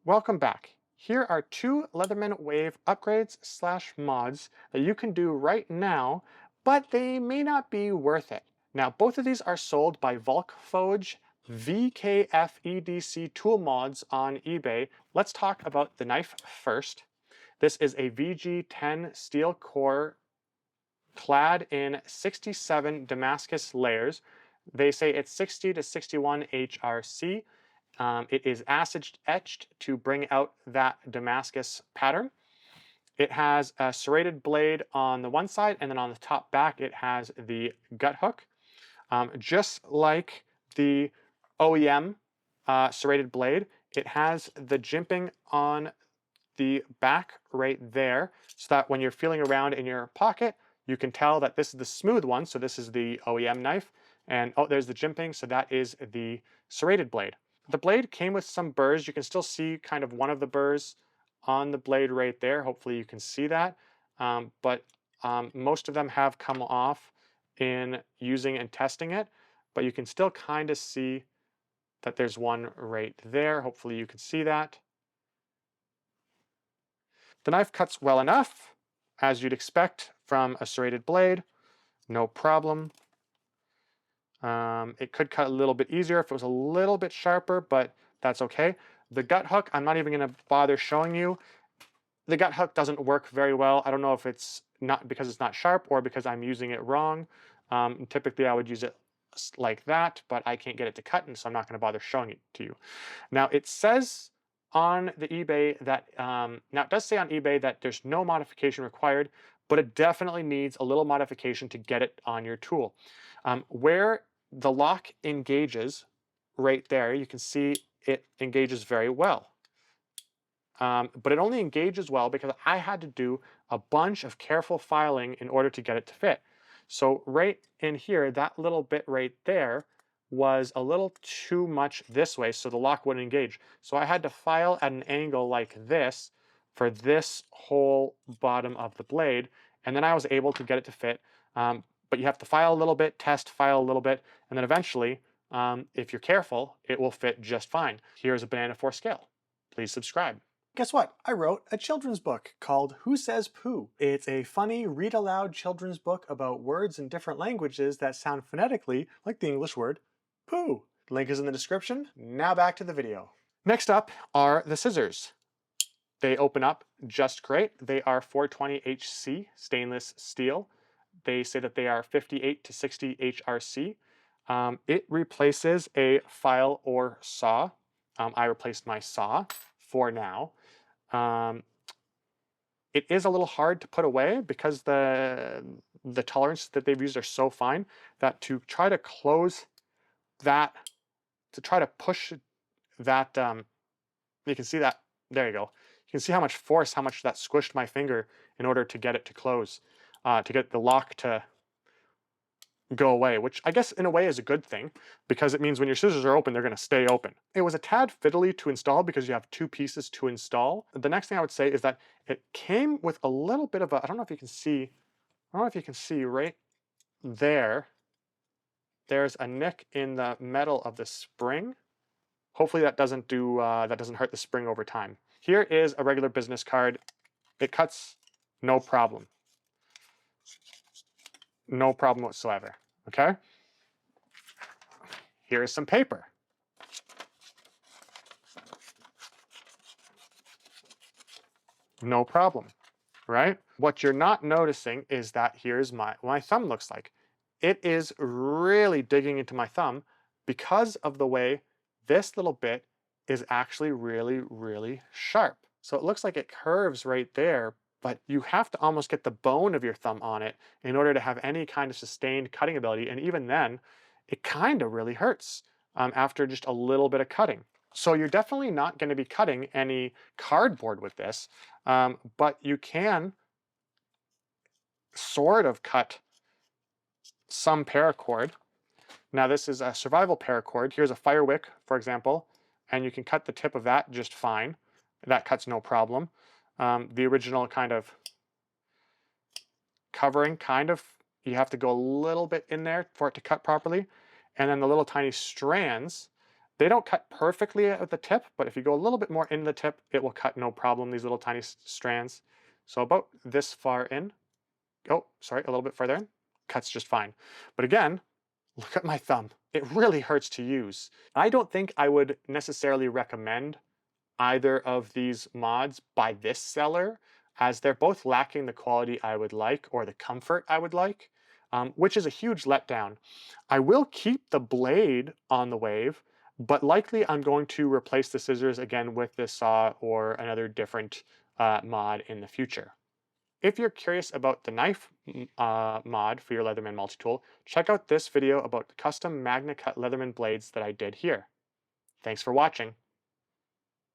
Welcome back. Here are two Leatherman Wave upgrades slash mods that you can do right now, but they may not be worth it. Now, both of these are sold by Volkfoj VKFEDC tool mods on eBay. Let's talk about the knife first. This is a VG10 steel core clad in 67 Damascus layers. They say it's 60 to 61 HRC. It is acid etched to bring out that Damascus pattern. It has a serrated blade on the one side, and then on the top back it has the gut hook. Just like the OEM serrated blade, it has the jimping on the back right there, so that when you're feeling around in your pocket, you can tell that this is the smooth one, so this is the OEM knife, and oh, there's the jimping, so that is the serrated blade. The blade came with some burrs. You can still see kind of one of the burrs on the blade right there. Hopefully you can see that, but most of them have come off in using and testing it, but you can still kind of see that there's one right there. Hopefully you can see that. The knife cuts well enough, as you'd expect from a serrated blade, no problem. It could cut a little bit easier if it was a little bit sharper, but that's okay. The gut hook, I'm not even going to bother showing you. The gut hook doesn't work very well. I don't know if it's not because it's not sharp or because I'm using it wrong. Typically I would use it like that, but I can't get it to cut, and so I'm not going to bother showing it to you. Now it says on the eBay that, now it does say on eBay that there's no modification required, but it definitely needs a little modification to get it on your tool. Where the lock engages right there, you can see it engages very well. But it only engages well because I had to do a bunch of careful filing in order to get it to fit. So right in here, that little bit right there was a little too much this way, so the lock wouldn't engage. So I had to file at an angle like this for this whole bottom of the blade, and then I was able to get it to fit. But you have to file a little bit, test, file a little bit, and then eventually, if you're careful, it will fit just fine. Here's a banana for scale. Please subscribe. Guess what? I wrote a children's book called Who Says Pooh? It's a funny, read-aloud children's book about words in different languages that sound phonetically like the English word poo. Link is in the description. Now back to the video. Next up are the scissors. They open up just great. They are 420HC stainless steel. They say that they are 58 to 60 HRC. It replaces a file or saw. I replaced my saw for now. It is a little hard to put away because the tolerances that they've used are so fine that to try to close that, to try to push that, you can see that, there you go. You can see how much force, how much that squished my finger in order to get it to close, to get the lock to go away, which I guess in a way is a good thing because it means when your scissors are open, they're going to stay open. It was a tad fiddly to install because you have two pieces to install. The next thing I would say is that it came with a little bit of a, I don't know if you can see, I don't know if you can see right there, there's a nick in the metal of the spring. Hopefully that doesn't do, that doesn't hurt the spring over time. Here is a regular business card. It cuts no problem. No problem whatsoever. Okay? Here is some paper. No problem, right? What you're not noticing is that here's my thumb looks like. It is really digging into my thumb because of the way this little bit is actually really, really sharp. So it looks like it curves right there, but you have to almost get the bone of your thumb on it in order to have any kind of sustained cutting ability. And even then, it kind of really hurts after just a little bit of cutting. So you're definitely not going to be cutting any cardboard with this, but you can sort of cut some paracord. Now this is a survival paracord. Here's a fire wick, for example, and you can cut the tip of that just fine. That cuts no problem. The original kind of covering, you have to go a little bit in there for it to cut properly. And then the little tiny strands, They don't cut perfectly at the tip, but if you go a little bit more in the tip, it will cut no problem, these little tiny strands. So about this far in, oh, sorry, a little bit further in, cuts just fine. But again, look at my thumb. It really hurts to use. I don't think I would necessarily recommend either of these mods by this seller, as they're both lacking the quality I would like or the comfort I would like, which is a huge letdown. I will keep the blade on the Wave, but likely I'm going to replace the scissors again with this saw or another different mod in the future. If you're curious about the knife mod for your Leatherman multi-tool, check out this video about the custom Magna Cut Leatherman blades that I did here. Thanks for watching.